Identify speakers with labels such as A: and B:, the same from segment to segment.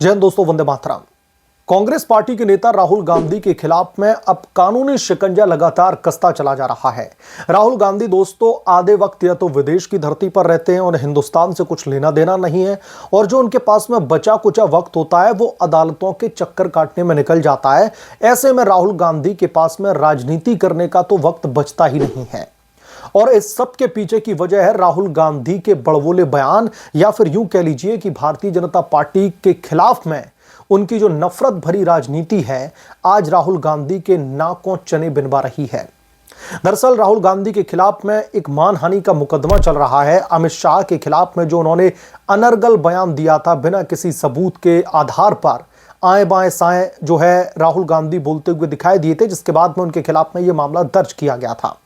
A: जय हिंद दोस्तों, वंदे मातरम। कांग्रेस पार्टी के नेता राहुल गांधी के खिलाफ में अब कानूनी शिकंजा लगातार कसता चला जा रहा है। राहुल गांधी दोस्तों आधे वक्त या तो विदेश की धरती पर रहते हैं और हिंदुस्तान से कुछ लेना देना नहीं है, और जो उनके पास में बचा कुचा वक्त होता है वो अदालतों के चक्कर काटने में निकल जाता है। ऐसे में राहुल गांधी के पास में राजनीति करने का तो वक्त बचता ही नहीं है। और इस सब के पीछे की वजह है राहुल गांधी के बड़बोले बयान, या फिर यूं कह लीजिए कि भारतीय जनता पार्टी के खिलाफ में उनकी जो नफरत भरी राजनीति है आज राहुल गांधी के नाकों चने बिनवा रही है। दरअसल राहुल गांधी के खिलाफ में एक मानहानि का मुकदमा चल रहा है। अमित शाह के खिलाफ में जो उन्होंने अनर्गल बयान दिया था बिना किसी सबूत के आधार पर, आए बाएं साएं जो है राहुल गांधी बोलते हुए दिखाई दिए थे, जिसके बाद में उनके खिलाफ में यह मामला दर्ज किया गया था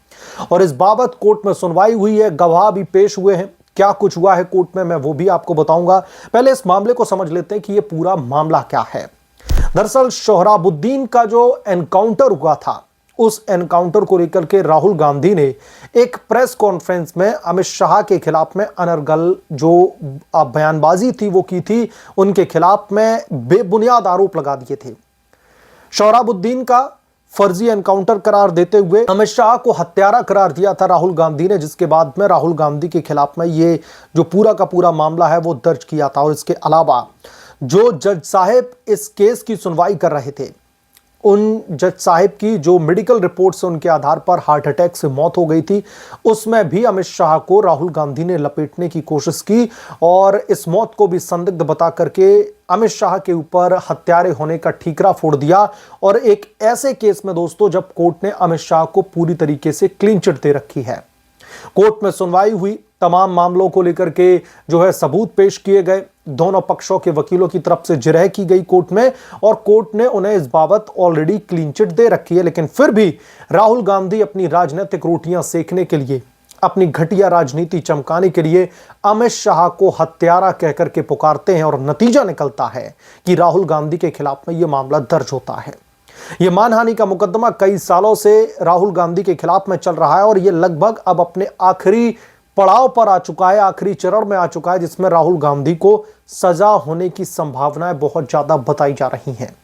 A: और इस बाबत कोर्ट में सुनवाई हुई है। गवाह भी पेश हुए हैं। क्या कुछ हुआ है कोर्ट में मैं वो भी आपको बताऊंगा। पहले इस मामले को समझ लेते हैं कि ये पूरा मामला क्या है। दरअसल सोहराबुद्दीन का जो एनकाउंटर हुआ था, उस एनकाउंटर को लेकर के राहुल गांधी ने एक प्रेस कॉन्फ्रेंस में अमित शाह के खिलाफ में अनर्गल जो बयानबाजी थी वो की थी। उनके खिलाफ में बेबुनियाद आरोप लगा दिए थे। सोहराबुद्दीन का फर्जी एनकाउंटर करार देते हुए अमित शाह को हत्यारा करार दिया था राहुल गांधी ने, जिसके बाद में राहुल गांधी के खिलाफ में ये जो पूरा का पूरा मामला है वो दर्ज किया था। और इसके अलावा जो जज साहब इस केस की सुनवाई कर रहे थे, उन जज साहब की जो मेडिकल रिपोर्ट से उनके आधार पर हार्ट अटैक से मौत हो गई थी, उसमें भी अमित शाह को राहुल गांधी ने लपेटने की कोशिश की और इस मौत को भी संदिग्ध बता करके अमित शाह के ऊपर हत्यारे होने का ठीकरा फोड़ दिया। और एक ऐसे केस में दोस्तों जब कोर्ट ने अमित शाह को पूरी तरीके से क्लीन चिट दे रखी है। कोर्ट में सुनवाई हुई, तमाम मामलों को लेकर के जो है सबूत पेश किए गए, दोनों पक्षों के वकीलों की तरफ से जिरह की गई कोर्ट में, और कोर्ट ने उन्हें इस बाबत ऑलरेडी क्लीन चिट दे रखी है। लेकिन फिर भी राहुल गांधी अपनी राजनीतिक रोटियां सेकने के लिए, अपनी घटिया राजनीति चमकाने के लिए अमित शाह को हत्यारा कहकर के पुकारते हैं और नतीजा निकलता है कि राहुल गांधी के खिलाफ में यह मामला दर्ज होता है। यह मानहानि का मुकदमा कई सालों से राहुल गांधी के खिलाफ में चल रहा है और यह लगभग अब अपने आखिरी पड़ाव पर आ चुका है, आखिरी चरण में आ चुका है, जिसमें राहुल गांधी को सजा होने की संभावनाएं बहुत ज्यादा बताई जा रही हैं।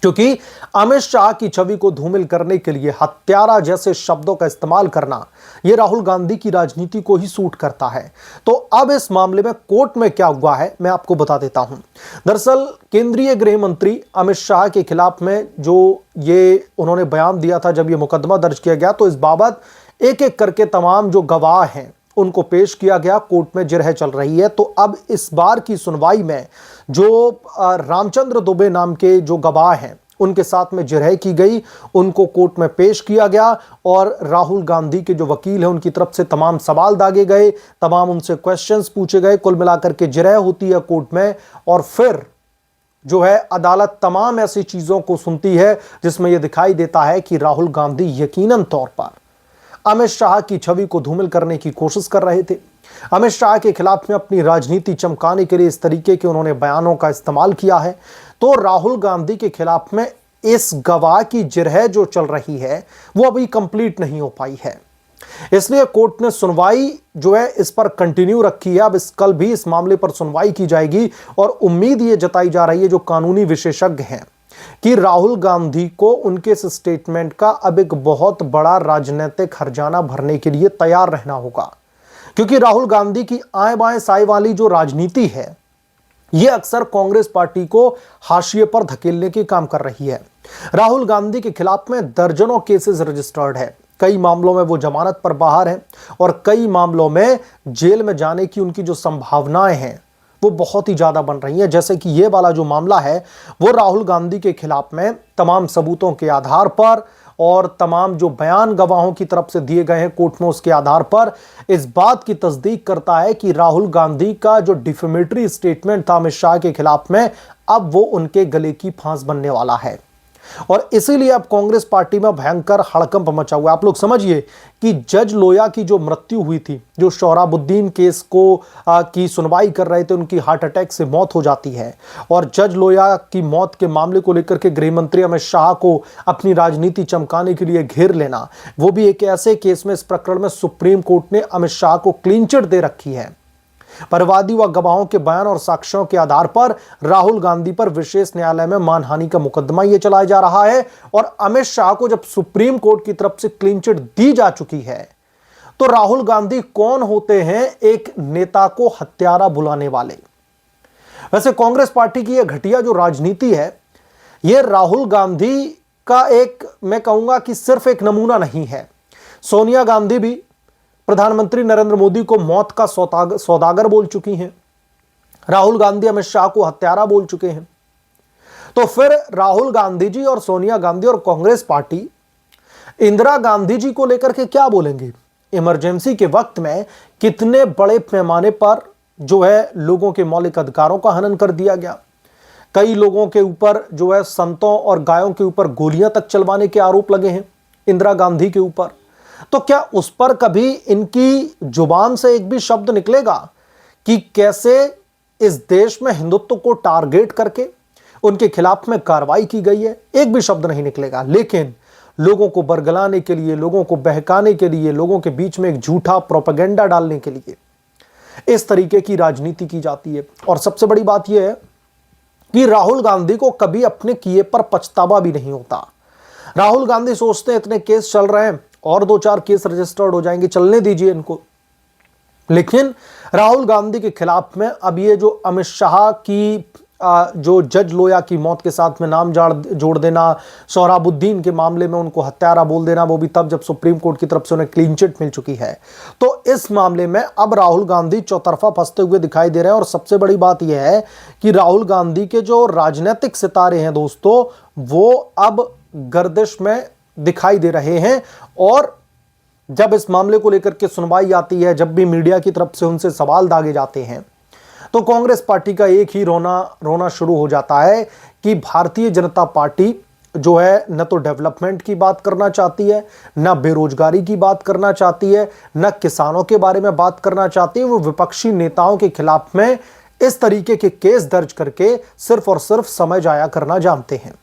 A: क्योंकि अमित शाह की छवि को धूमिल करने के लिए हत्यारा जैसे शब्दों का इस्तेमाल करना यह राहुल गांधी की राजनीति को ही सूट करता है। तो अब इस मामले में कोर्ट में क्या हुआ है मैं आपको बता देता हूं। दरअसल केंद्रीय गृह मंत्री अमित शाह के खिलाफ में जो ये उन्होंने बयान दिया था, जब यह मुकदमा दर्ज किया गया तो इस बाबत एक एक करके तमाम जो गवाह हैं उनको पेश किया गया। कोर्ट में जिरह चल रही है। तो अब इस बार की सुनवाई में जो रामचंद्र दुबे नाम के जो गवाह हैं उनके साथ में जिरह की गई, उनको कोर्ट में पेश किया गया और राहुल गांधी के जो वकील हैं उनकी तरफ से तमाम सवाल दागे गए, तमाम उनसे क्वेश्चंस पूछे गए। कुल मिलाकर के जिरह होती है कोर्ट में और फिर जो है अदालत तमाम ऐसी चीजों को सुनती है जिसमें यह दिखाई देता है कि राहुल गांधी यकीनन तौर पर अमित शाह की छवि को धूमिल करने की कोशिश कर रहे थे। अमित शाह के खिलाफ में अपनी राजनीति चमकाने के लिए इस तरीके के उन्होंने बयानों का इस्तेमाल किया है। तो राहुल गांधी के खिलाफ में इस गवाह की जिरह जो चल रही है वो अभी कंप्लीट नहीं हो पाई है, इसलिए कोर्ट ने सुनवाई जो है इस पर कंटिन्यू रखी है। अब कल भी इस मामले पर सुनवाई की जाएगी और उम्मीद ये जताई जा रही है जो कानूनी विशेषज्ञ हैं कि राहुल गांधी को उनके इस स्टेटमेंट का अब एक बहुत बड़ा राजनीतिक हर्जाना भरने के लिए तैयार रहना होगा। क्योंकि राहुल गांधी की आए बाएं साए वाली जो राजनीति है यह अक्सर कांग्रेस पार्टी को हाशिए पर धकेलने के काम कर रही है। राहुल गांधी के खिलाफ में दर्जनों केसेस रजिस्टर्ड है, कई मामलों में वो जमानत पर बाहर हैं और कई मामलों में जेल में जाने की उनकी जो संभावनाएं हैं वो बहुत ही ज्यादा बन रही है। जैसे कि ये वाला जो मामला है वो राहुल गांधी के खिलाफ में तमाम सबूतों के आधार पर और तमाम जो बयान गवाहों की तरफ से दिए गए हैं कोर्ट में उसके आधार पर इस बात की तस्दीक करता है कि राहुल गांधी का जो डिफेमेटरी स्टेटमेंट था अमित शाह के खिलाफ में अब वो उनके गले की फांस बनने वाला है। और इसीलिए अब कांग्रेस पार्टी में भयंकर हड़कंप मचा हुआ है। आप लोग समझिए कि जज लोया की जो मृत्यु हुई थी, जो सोहराबुद्दीन केस को की सुनवाई कर रहे थे, उनकी हार्ट अटैक से मौत हो जाती है और जज लोया की मौत के मामले को लेकर के गृह मंत्री अमित शाह को अपनी राजनीति चमकाने के लिए घेर लेना, वो भी एक ऐसे केस में, इस प्रकरण में सुप्रीम कोर्ट ने अमित शाह को क्लीन चिट दे रखी है। परिवादी व गवाहों के बयान और साक्ष्यों के आधार पर राहुल गांधी पर विशेष न्यायालय में मानहानि का मुकदमा यह चलाया जा रहा है। और अमित शाह को जब सुप्रीम कोर्ट की तरफ से क्लीन चिट दी जा चुकी है, तो राहुल गांधी कौन होते हैं एक नेता को हत्यारा बुलाने वाले। वैसे कांग्रेस पार्टी की यह घटिया जो राजनीति है, यह राहुल गांधी का एक, मैं कहूंगा कि सिर्फ एक नमूना नहीं है। सोनिया गांधी भी प्रधानमंत्री नरेंद्र मोदी को मौत का सौदागर बोल चुकी हैं। राहुल गांधी अमित शाह को हत्यारा बोल चुके हैं। तो फिर राहुल गांधी जी और सोनिया गांधी और कांग्रेस पार्टी इंदिरा गांधी जी को लेकर के क्या बोलेंगे। इमरजेंसी के वक्त में कितने बड़े पैमाने पर जो है लोगों के मौलिक अधिकारों का हनन कर दिया गया। कई लोगों के ऊपर जो है संतों और गायों के ऊपर गोलियां तक चलवाने के आरोप लगे हैं इंदिरा गांधी के ऊपर। तो क्या उस पर कभी इनकी जुबान से एक भी शब्द निकलेगा कि कैसे इस देश में हिंदुत्व को टारगेट करके उनके खिलाफ में कार्रवाई की गई है? एक भी शब्द नहीं निकलेगा। लेकिन लोगों को बरगलाने के लिए, लोगों को बहकाने के लिए, लोगों के बीच में एक झूठा प्रोपेगेंडा डालने के लिए इस तरीके की राजनीति की जाती है। और सबसे बड़ी बात यह है कि राहुल गांधी को कभी अपने किए पर पछतावा भी नहीं होता। राहुल गांधी सोचते हैं इतने केस चल रहे हैं और 2-4 केस रजिस्टर्ड हो जाएंगे, चलने दीजिए इनको। लेकिन राहुल गांधी के खिलाफ में अब ये जो अमित शाह की जो जज लोया की मौत के साथ में नाम जोड़ देना, सोहराबुद्दीन के मामले में उनको हत्यारा बोल देना, वो भी तब जब सुप्रीम कोर्ट की तरफ से उन्हें क्लीन चिट मिल चुकी है। तो इस मामले में अब राहुल गांधी चौतरफा फंसते हुए दिखाई दे रहे हैं। और सबसे बड़ी बात यह है कि राहुल गांधी के जो राजनीतिक सितारे हैं दोस्तों, वो अब गर्दिश में दिखाई दे रहे हैं। और जब इस मामले को लेकर के सुनवाई आती है, जब भी मीडिया की तरफ से उनसे सवाल दागे जाते हैं, तो कांग्रेस पार्टी का एक ही रोना शुरू हो जाता है कि भारतीय जनता पार्टी जो है न तो डेवलपमेंट की बात करना चाहती है, न बेरोजगारी की बात करना चाहती है, न किसानों के बारे में बात करना चाहती है। वो विपक्षी नेताओं के खिलाफ में इस तरीके के केस दर्ज करके सिर्फ और सिर्फ समय जाया करना जानते हैं।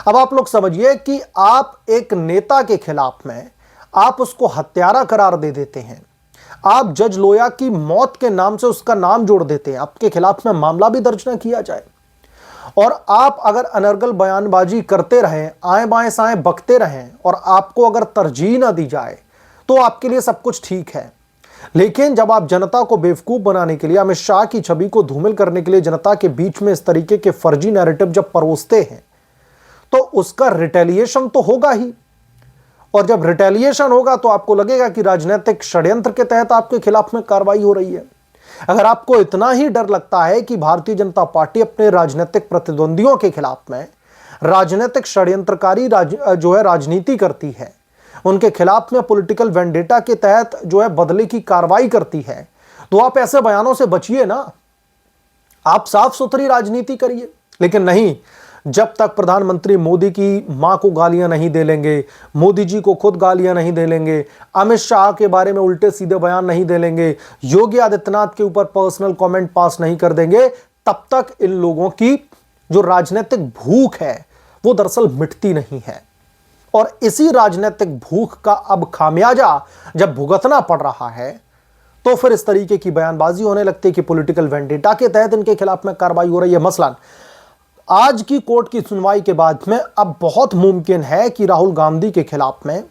A: अब आप लोग समझिए कि आप एक नेता के खिलाफ में आप उसको हत्यारा करार दे देते हैं, आप जज लोया की मौत के नाम से उसका नाम जोड़ देते हैं, आपके खिलाफ में मामला भी दर्ज ना किया जाए, और आप अगर अनर्गल बयानबाजी करते रहें, आए बाएं साएं बकते रहें, और आपको अगर तरजीह ना दी जाए तो आपके लिए सब कुछ ठीक है। लेकिन जब आप जनता को बेवकूफ बनाने के लिए, अमित शाह की छवि को धूमिल करने के लिए जनता के बीच में इस तरीके के फर्जी नैरेटिव जब परोसते हैं, तो उसका रिटेलिएशन तो होगा ही। और जब रिटेलिएशन होगा तो आपको लगेगा कि राजनीतिक षड्यंत्र के तहत आपके खिलाफ में कार्रवाई हो रही है। अगर आपको इतना ही डर लगता है कि भारतीय जनता पार्टी अपने राजनीतिक प्रतिद्वंदियों के खिलाफ में राजनीतिक षड्यंत्रकारी जो है राजनीति करती है, उनके खिलाफ में पॉलिटिकल वेंडेटा के तहत जो है बदले की कार्रवाई करती है, तो आप ऐसे बयानों से बचिए ना, आप साफ सुथरी राजनीति करिए। लेकिन नहीं, जब तक प्रधानमंत्री मोदी की मां को गालियां नहीं दे लेंगे, मोदी जी को खुद गालियां नहीं दे लेंगे, अमित शाह के बारे में उल्टे सीधे बयान नहीं दे लेंगे, योगी आदित्यनाथ के ऊपर पर्सनल कमेंट पास नहीं कर देंगे, तब तक इन लोगों की जो राजनीतिक भूख है वो दरअसल मिटती नहीं है। और इसी राजनीतिक भूख का अब खामियाजा जब भुगतना पड़ रहा है, तो फिर इस तरीके की बयानबाजी होने लगती है कि पॉलिटिकल वेंडेटा के तहत इनके खिलाफ में कार्रवाई हो रही है। मसलन आज की कोर्ट की सुनवाई के बाद में अब बहुत मुमकिन है कि राहुल गांधी के खिलाफ में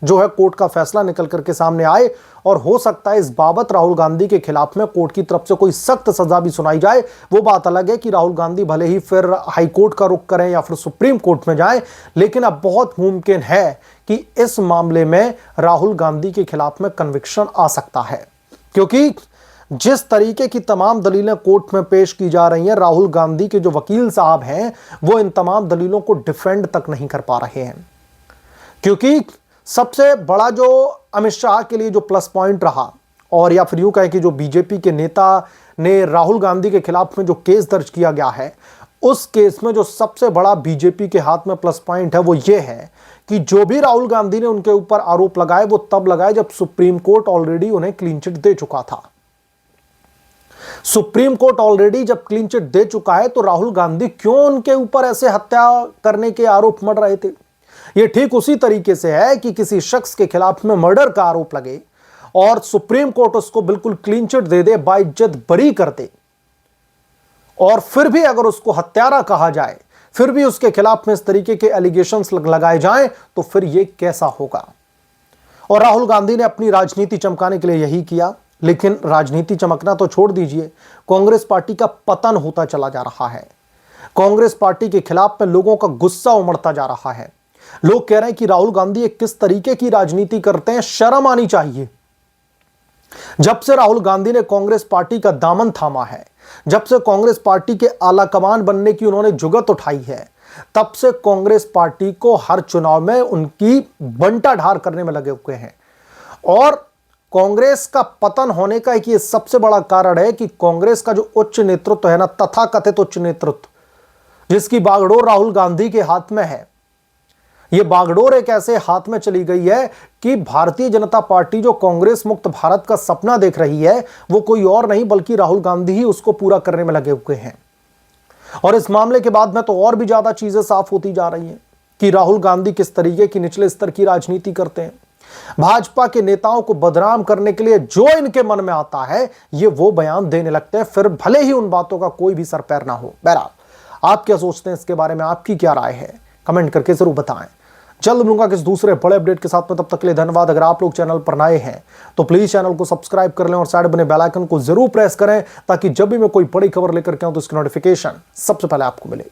A: जो है कोर्ट का फैसला निकल करके सामने आए, और हो सकता है इस बाबत राहुल गांधी के खिलाफ में कोर्ट की तरफ से कोई सख्त सजा भी सुनाई जाए। वो बात अलग है कि राहुल गांधी भले ही फिर हाई कोर्ट का रुख करें या फिर सुप्रीम कोर्ट में जाएं, लेकिन अब बहुत मुमकिन है कि इस मामले में राहुल गांधी के खिलाफ में कन्विक्शन आ सकता है, क्योंकि जिस तरीके की तमाम दलीलें कोर्ट में पेश की जा रही हैं, राहुल गांधी के जो वकील साहब हैं वो इन तमाम दलीलों को डिफेंड तक नहीं कर पा रहे हैं। क्योंकि सबसे बड़ा जो अमित शाह के लिए जो प्लस पॉइंट रहा, और या फिर यूं कहें कि जो बीजेपी के नेता ने राहुल गांधी के खिलाफ में जो केस दर्ज किया गया है, उस केस में जो सबसे बड़ा बीजेपी के हाथ में प्लस पॉइंट है वो ये है कि जो भी राहुल गांधी ने उनके ऊपर आरोप लगाए वो तब लगाए जब सुप्रीम कोर्ट ऑलरेडी उन्हें क्लीन चिट दे चुका था। सुप्रीम कोर्ट ऑलरेडी जब क्लीन चिट दे चुका है, तो राहुल गांधी क्यों उनके ऊपर ऐसे हत्या करने के आरोप मढ़ रहे थे। यह ठीक उसी तरीके से है कि किसी शख्स के खिलाफ में मर्डर का आरोप लगे और सुप्रीम कोर्ट उसको बिल्कुल क्लीन चिट दे दे, बाइज्जत बरी कर दे, और फिर भी अगर उसको हत्यारा कहा जाए, फिर भी उसके खिलाफ में इस तरीके के एलिगेशंस लगाए जाएं, तो फिर यह कैसा होगा। और राहुल गांधी ने अपनी राजनीति चमकाने के लिए यही किया, लेकिन राजनीति चमकना तो छोड़ दीजिए, कांग्रेस पार्टी का पतन होता चला जा रहा है। कांग्रेस पार्टी के खिलाफ में लोगों का गुस्सा उमड़ता जा रहा है। लोग कह रहे हैं कि राहुल गांधी किस तरीके की राजनीति करते हैं, शर्म आनी चाहिए। जब से राहुल गांधी ने कांग्रेस पार्टी का दामन थामा है, जब से कांग्रेस पार्टी के आला कमान बनने की उन्होंने जुगत उठाई है, तब से कांग्रेस पार्टी को हर चुनाव में उनकी बंटाढार करने में लगे हुए हैं। और कांग्रेस का पतन होने का एक ये सबसे बड़ा कारण है कि कांग्रेस का जो उच्च नेतृत्व है ना, तथाकथित उच्च नेतृत्व, जिसकी बागडोर राहुल गांधी के हाथ में है, यह बागडोर एक ऐसे हाथ में चली गई है कि भारतीय जनता पार्टी जो कांग्रेस मुक्त भारत का सपना देख रही है, वो कोई और नहीं बल्कि राहुल गांधी ही उसको पूरा करने में लगे हुए हैं। और इस मामले के बाद में तो और भी ज्यादा चीजें साफ होती जा रही हैं कि राहुल गांधी किस तरीके की निचले स्तर की राजनीति करते हैं। भाजपा के नेताओं को बदनाम करने के लिए जो इनके मन में आता है, ये वो बयान देने लगते हैं, फिर भले ही उन बातों का कोई भी सर पैर ना हो। बहरहाल आप क्या सोचते हैं इसके बारे में, आपकी क्या राय है, कमेंट करके जरूर बताएं। जल्द मिलूंगा किस दूसरे बड़े अपडेट के साथ में, तब तक के लिए धन्यवाद। अगर आप लोग चैनल पर नए हैं तो प्लीज चैनल को सब्सक्राइब कर लें और साइड बने बेल आइकन को जरूर प्रेस करें, ताकि जब भी मैं कोई बड़ी खबर लेकर के आऊं तो इसकी नोटिफिकेशन सबसे पहले आपको मिले।